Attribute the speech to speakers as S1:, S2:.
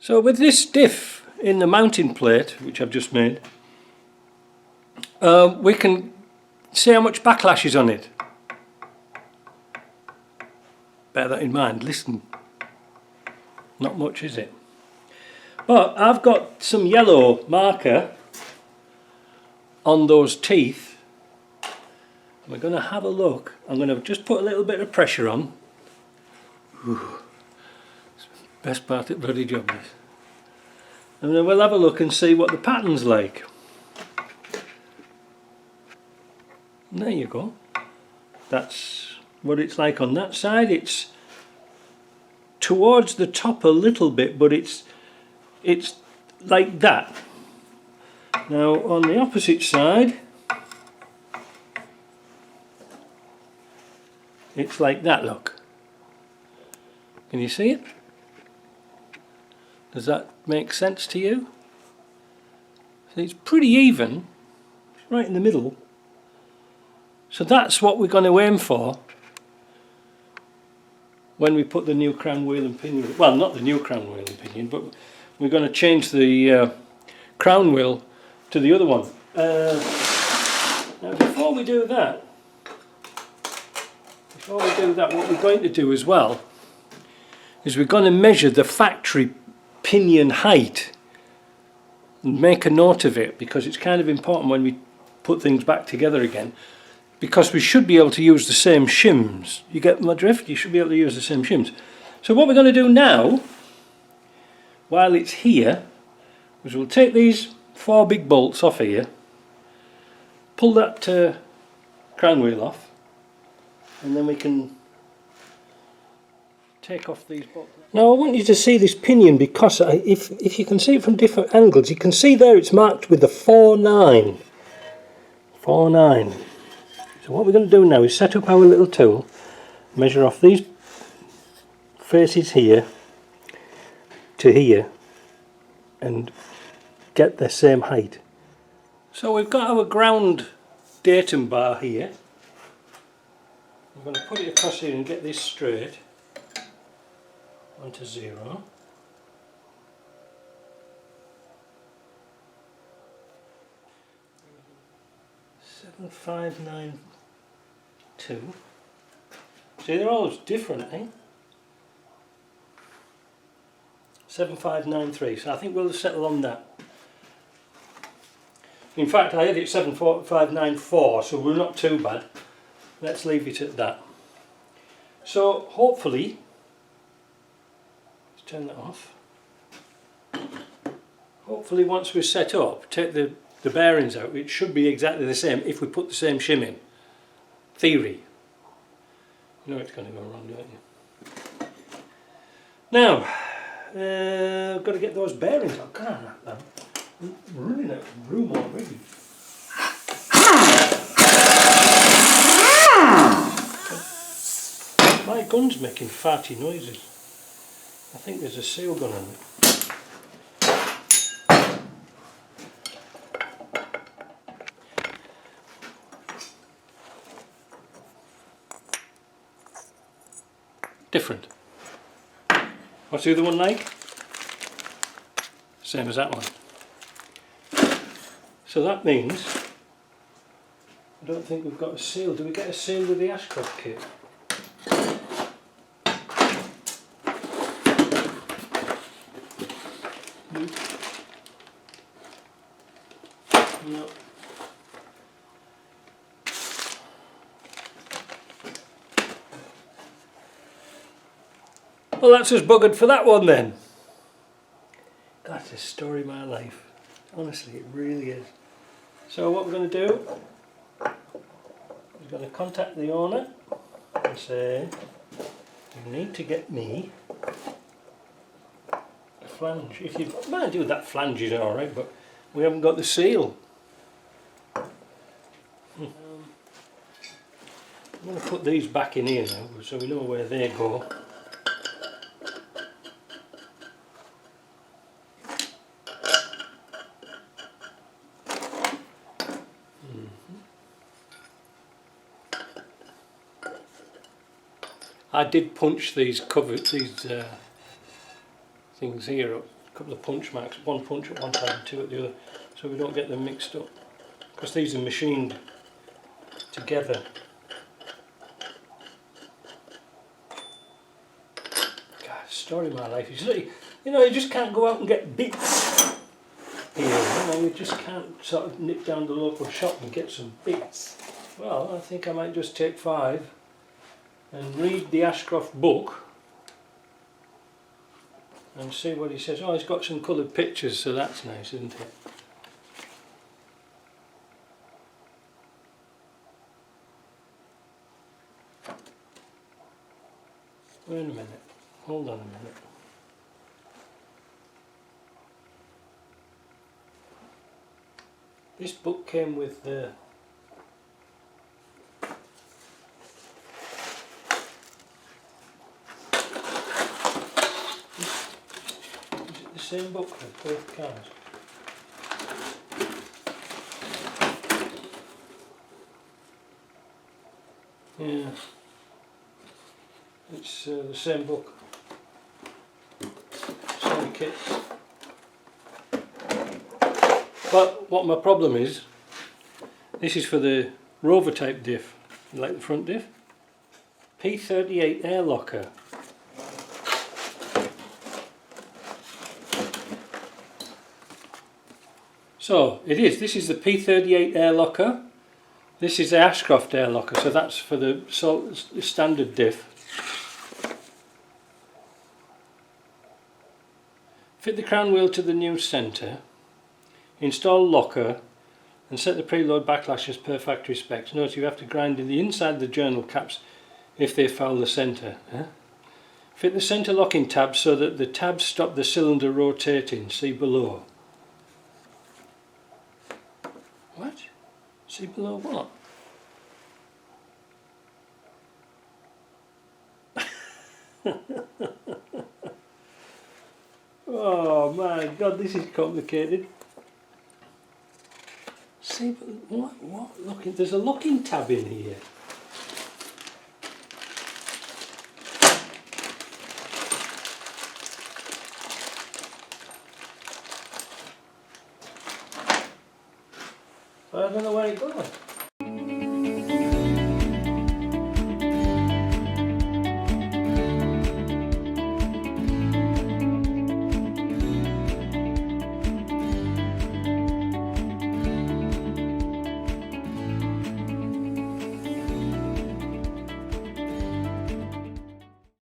S1: So with this diff in the mounting plate, which I've just made, we can see how much backlash is on it. Bear that in mind, listen. Not much, is it? But I've got some yellow marker on those teeth. We're going to have a look. I'm going to just put a little bit of pressure on. Whew. Best part of the bloody job, this. And then we'll have a look and see what the pattern's like. And there you go. That's what it's like on that side. It's towards the top a little bit, but it's like that. Now on the opposite side, it's like that, look. Can you see it? Does that make sense to you? So it's pretty even, it's right in the middle. So that's what we're going to aim for when we put the new crown wheel and pinion, well, not the new crown wheel and pinion, but we're going to change the crown wheel to the other one. Now before we do that, what we're going to do as well is we're going to measure the factory pinion height and make a note of it, because it's kind of important when we put things back together again, because we should be able to use the same shims. You get my drift? You should be able to use the same shims. So what we're going to do now, while it's here, is we'll take these 4 big bolts off here, pull that crown wheel off, and then we can take off these bolts. Now I want you to see this pinion, because if you can see it from different angles, you can see there it's marked with the 4-9. 4-9. So what we're going to do now is set up our little tool, measure off these faces here to here, and get the same height. So we've got our ground datum bar here. I'm going to put it across here and get this straight onto 0. Seven, 5, 9, 2. See, they're always different, eh? 7593. So I think we'll settle on that. In fact, I had it 74594, so we're not too bad. Let's leave it at that. So hopefully, let's turn that off. Hopefully once we're set up, take the bearings out, it should be exactly the same if we put the same shim in. Theory. You know it's going to go wrong, don't you? Now, I've got to get those bearings out. God, I'm running out of room already. My gun's making farty noises. I think there's a seal gun on it. Different. What's the other one like? Same as that one. So that means I don't think we've got a seal. Do we get a seal with the Ashcroft kit? No. Well, that's just buggered for that one then. That's the story of my life. Honestly, it really is. So what we're going to do is going to contact the owner and say, you need to get me a flange. If you mind you, that flange is alright, but we haven't got the seal. I'm going to put these back in here now so we know where they go. I did punch these things here up a couple of punch marks, one punch at one side and two at the other, so we don't get them mixed up, because these are machined together. God, story of my life. You know, you just can't go out and get bits here. You know, you just can't sort of nip down the local shop and get some bits. Well, I think I might just take 5 and read the Ashcroft book and see what he says. Oh, he's got some coloured pictures, so that's nice, isn't it? Wait a minute, hold on a minute. This book came with the same book with both cars. Yeah, it's the same book, same kit. But what my problem is, this is for the Rover type diff, like the front diff. P38 air locker. So it is, this is the P38 air locker, this is the Ashcroft air locker, so that's for the standard diff. Fit the crown wheel to the new centre, install locker and set the preload backlash as per factory specs. Note you have to grind in the inside of the journal caps if they foul the centre. Fit the centre locking tabs so that the tabs stop the cylinder rotating, see below. What? See below what? Oh my God, this is complicated. See, what? Looking, there's a locking tab in here. I don't know where it goes.